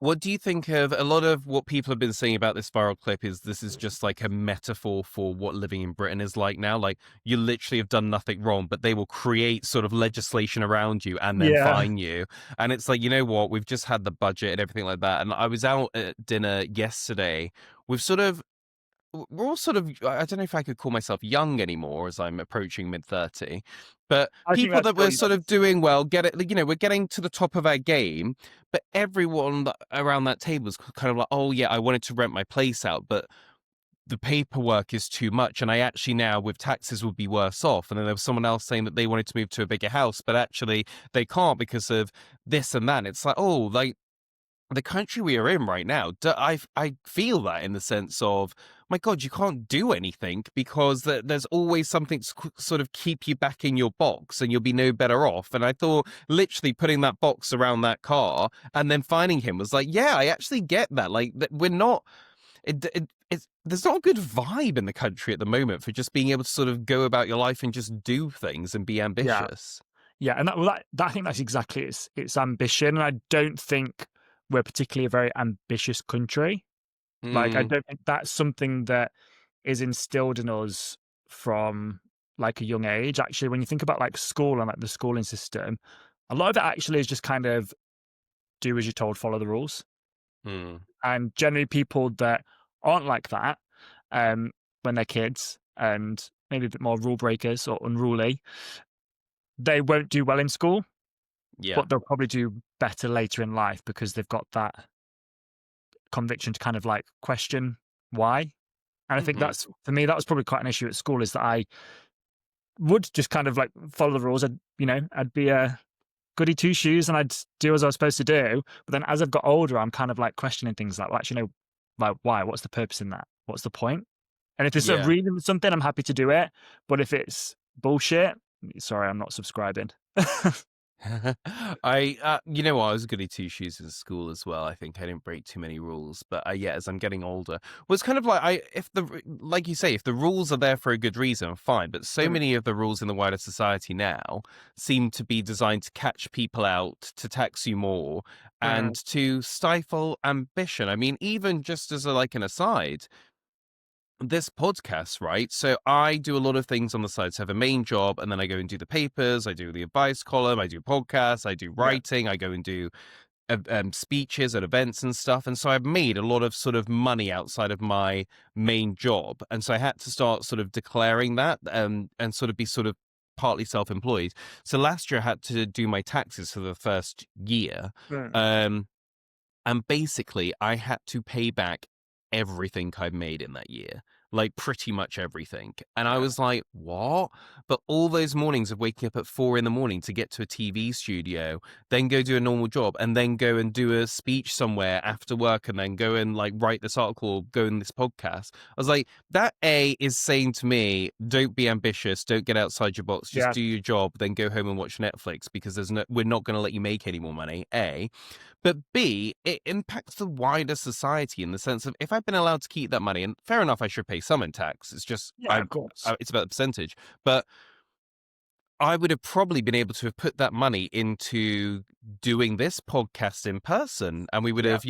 What do you think of a lot of what people have been saying about this viral clip is this is just like a metaphor for what living in Britain is like now? Like you literally have done nothing wrong, but they will create sort of legislation around you and then Yeah. fine you. And it's like, you know what? We've just had the budget and everything like that. And I was out at dinner yesterday with sort of we're all sort of I don't know if I could call myself young anymore as I'm approaching mid-30, but I think people that's that still were young. sort of doing well, get it, you know, we're getting to the top of our game, but everyone around that table was kind of like, oh yeah, I wanted to rent my place out, but the paperwork is too much, and I actually now with taxes would be worse off. And then there was someone else saying that they wanted to move to a bigger house, but actually they can't because of this and that. It's like, oh, like the country we are in right now, I feel that in the sense of, my God, you can't do anything because there's always something to sort of keep you back in your box and you'll be no better off. And I thought literally putting that box around that car and then finding him was like, yeah, I actually get that. Like that we're not, there's not a good vibe in the country at the moment for just being able to sort of go about your life and just do things and be Yeah. ambitious. Yeah, and that I think that's exactly its ambition, and I don't think we're particularly a very ambitious country. Like, I Mm, don't think that's something that is instilled in us from, like, a young age. Actually, when you think about, like, school and, like, the schooling system, a lot of it actually is just kind of do as you're told, follow the rules. mm, And generally people that aren't like that, when they're kids and maybe a bit more rule breakers or unruly, they won't do well in school, yeah. but they'll probably do better later in life because they've got that conviction to kind of like question why. And I think Hmm. that's for me, that was probably quite an issue at school is that I would just kind of like follow the rules. I'd be a goody two shoes and I'd do as I was supposed to do. But then as I've got older, I'm kind of like questioning things like, well, actually, no, like why? What's the purpose in that? What's the point? And if there's a Yeah. reason for something, I'm happy to do it. But if it's bullshit, sorry, I'm not subscribing. You know what? I was goody two shoes in school as well. I think I didn't break too many rules, but yeah, as I'm getting older, was kind of like if like you say, if the rules are there for a good reason, fine. But so Mm, many of the rules in the wider society now seem to be designed to catch people out, to tax you more, and mm, to stifle ambition. I mean, even just as like an aside, this podcast, right? So I do a lot of things on the side. So I have a main job, and then I go and do the papers. I do the advice column. I do podcasts. I do yeah, writing. I go and do speeches at events and stuff. And so I've made a lot of sort of money outside of my main job, and so I had to start sort of declaring that, and sort of be sort of partly self-employed. So last year I had to do my taxes for the first year. mm, Um, and basically, I had to pay back everything I made in that year, like pretty much everything. And I yeah, was like, what? But all those mornings of waking up at 4 a.m. to get to a TV studio, then go do a normal job, and then go and do a speech somewhere after work, and then go and like write this article, or go in this podcast. I was like, that A is saying to me, don't be ambitious, don't get outside your box, just yeah, do your job, then go home and watch Netflix because we're not going to let you make any more money. A. But B, it impacts the wider society in the sense of if I've been allowed to keep that money, and fair enough, I should pay some in tax. It's just yeah, of course. it's about the percentage. But I would have probably been able to have put that money into doing this podcast in person. And we would Yeah, have,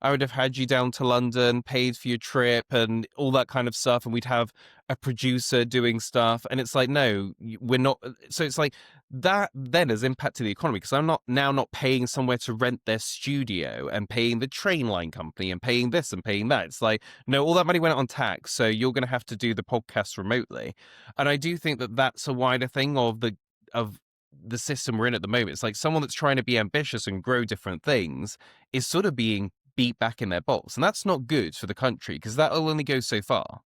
I would have had you down to London, paid for your trip and all that kind of stuff. And we'd have a producer doing stuff. And it's like, no, we're not. So it's like that then has impacted the economy because I'm not paying somewhere to rent their studio and paying the train line company and paying this and paying that. It's like, no, all that money went on tax. So you're going to have to do the podcast remotely. And I do think that that's a wider thing of the system we're in at the moment. It's like someone that's trying to be ambitious and grow different things is sort of being beat back in their box, and that's not good for the country because that'll only go so far.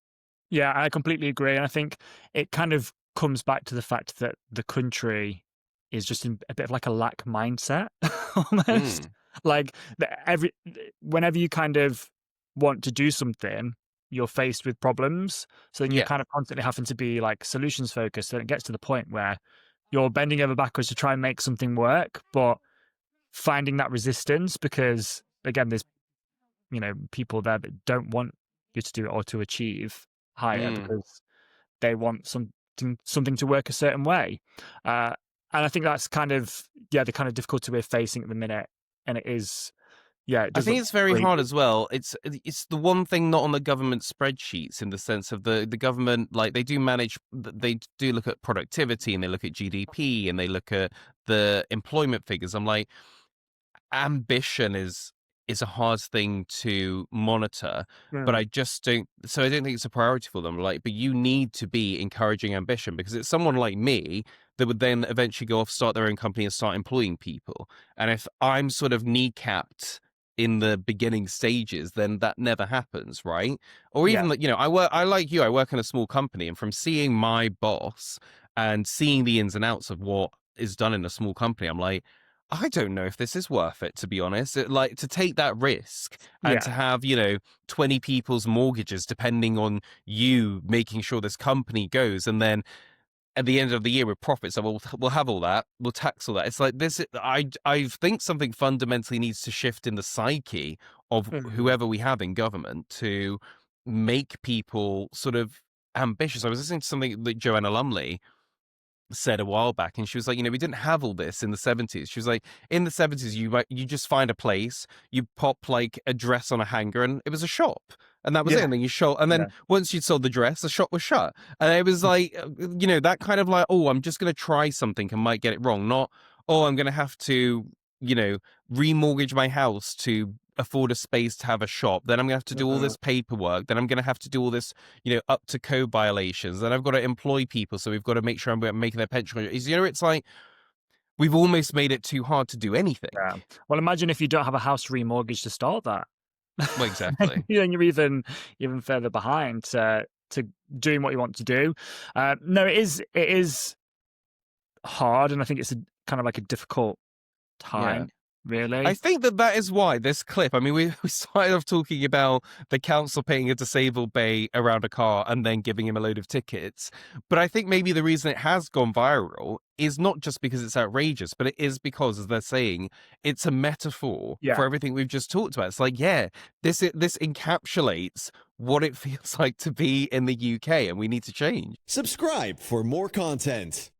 yeah, I completely agree. And I think it kind of comes back to the fact that the country is just in a bit of like a lack mindset almost. Mm. Like whenever you kind of want to do something, you're faced with problems. So then you're Yeah. kind of constantly having to be like solutions focused. And it gets to the point where you're bending over backwards to try and make something work, but finding that resistance because again, there's people there that don't want you to do it or to achieve higher Mm. because they want something to work a certain way. Uh, and I think that's kind of the kind of difficulty we're facing at the minute, and it is. Yeah, it I does think look it's very bleak. hard as well. It's the one thing not on the government spreadsheets, in the sense of the government, like they do manage, they do look at productivity and they look at GDP and they look at the employment figures. I'm like, ambition is a hard thing to monitor, but Mm. I just don't, so I don't think it's a priority for them. Like, but you need to be encouraging ambition, because it's someone like me that would then eventually go off, start their own company and start employing people. And if I'm sort of kneecapped in the beginning stages, then that never happens, right? Or Yeah. even like, I like you, I work in a small company, and from seeing my boss and seeing the ins and outs of what is done in a small company, I'm like, I don't know if this is worth it, to be honest. Like, to take that risk and Yeah. to have, 20 people's mortgages depending on you making sure this company goes. And then at the end of the year with profits, so we'll have all that, we'll tax all that. It's like this. I think something fundamentally needs to shift in the psyche of Mm. whoever we have in government to make people sort of ambitious. I was listening to something that Joanna Lumley said a while back, and she was like, we didn't have all this in the 70s. She was like, in the 70s, you just find a place, you pop like a dress on a hanger, and it was a shop, and that was it. Yeah. And then you shop, and then Yeah. once you'd sold the dress, the shop was shut. And it was like, that kind of like, oh, I'm just gonna try something and might get it wrong, not, oh, I'm gonna have to, you know remortgage my house to afford a space to have a shop, then I'm gonna have to do all Mhm. this paperwork, then I'm gonna have to do all this, up to code violations. Then I've got to employ people, so we've got to make sure I'm making their pension. It's like we've almost made it too hard to do anything. Yeah. Well, imagine if you don't have a house remortgage to start that. Well, exactly. Then you're even further behind to doing what you want to do. No, it is hard, and I think it's a kind of like a difficult Yeah. time, I really. think that is why this clip. I mean, we started off talking about the council paying a disabled bay around a car and then giving him a load of tickets. But I think maybe the reason it has gone viral is not just because it's outrageous, but it is because, as they're saying, it's a metaphor Yeah. for everything we've just talked about. It's like, yeah, this encapsulates what it feels like to be in the UK, and we need to change. Subscribe for more content.